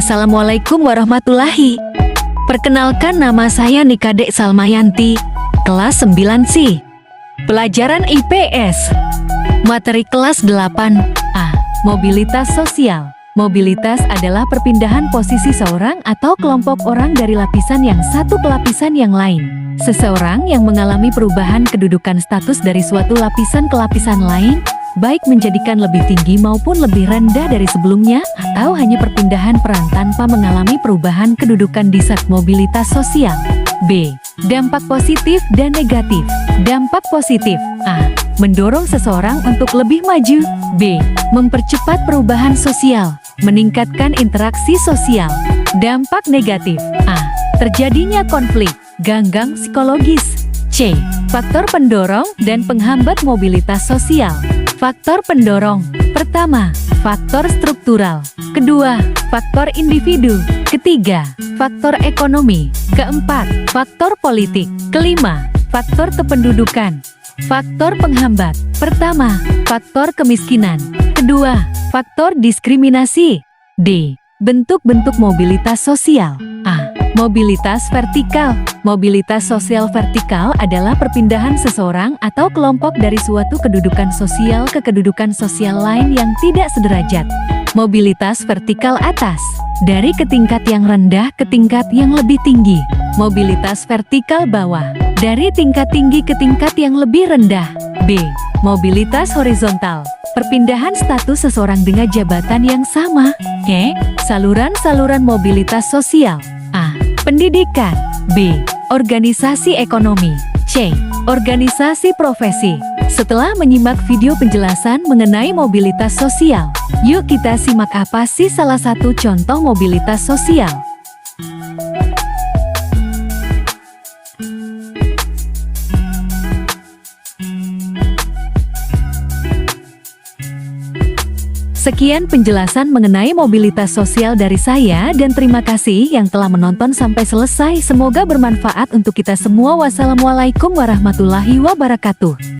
Assalamualaikum warahmatullahi. Perkenalkan, nama saya Nikadek Salmayanti, kelas 9C. Pelajaran IPS. Materi kelas 8A. Mobilitas sosial. Mobilitas adalah perpindahan posisi seorang atau kelompok orang dari lapisan yang satu ke lapisan yang lain. Seseorang yang mengalami perubahan kedudukan status dari suatu lapisan ke lapisan lain, baik menjadikan lebih tinggi maupun lebih rendah dari sebelumnya, atau hanya perpindahan peran tanpa mengalami perubahan kedudukan di saat mobilitas sosial. B. Dampak positif dan negatif. Dampak positif. A. Mendorong seseorang untuk lebih maju. B. Mempercepat perubahan sosial, meningkatkan interaksi sosial. Dampak negatif. A. Terjadinya konflik, ganggang psikologis. C. Faktor pendorong dan penghambat mobilitas sosial. Faktor pendorong. Pertama, faktor struktural. Kedua, faktor individu. Ketiga, faktor ekonomi. Keempat, faktor politik. Kelima, faktor kependudukan. Faktor penghambat. Pertama, faktor kemiskinan. Kedua, faktor diskriminasi. D. Bentuk-bentuk mobilitas sosial. A. Mobilitas vertikal. Mobilitas sosial vertikal adalah perpindahan seseorang atau kelompok dari suatu kedudukan sosial ke kedudukan sosial lain yang tidak sederajat. Mobilitas vertikal atas, dari ke tingkat yang rendah ke tingkat yang lebih tinggi. Mobilitas vertikal bawah, dari tingkat tinggi ke tingkat yang lebih rendah. B. Mobilitas horizontal, perpindahan status seseorang dengan jabatan yang sama. E. Saluran-saluran mobilitas sosial. A. Pendidikan. B. Organisasi ekonomi. C. Organisasi profesi. Setelah menyimak video penjelasan mengenai mobilitas sosial, yuk kita simak apa sih salah satu contoh mobilitas sosial. Sekian penjelasan mengenai mobilitas sosial dari saya dan terima kasih yang telah menonton sampai selesai. Semoga bermanfaat untuk kita semua. Wassalamualaikum warahmatullahi wabarakatuh.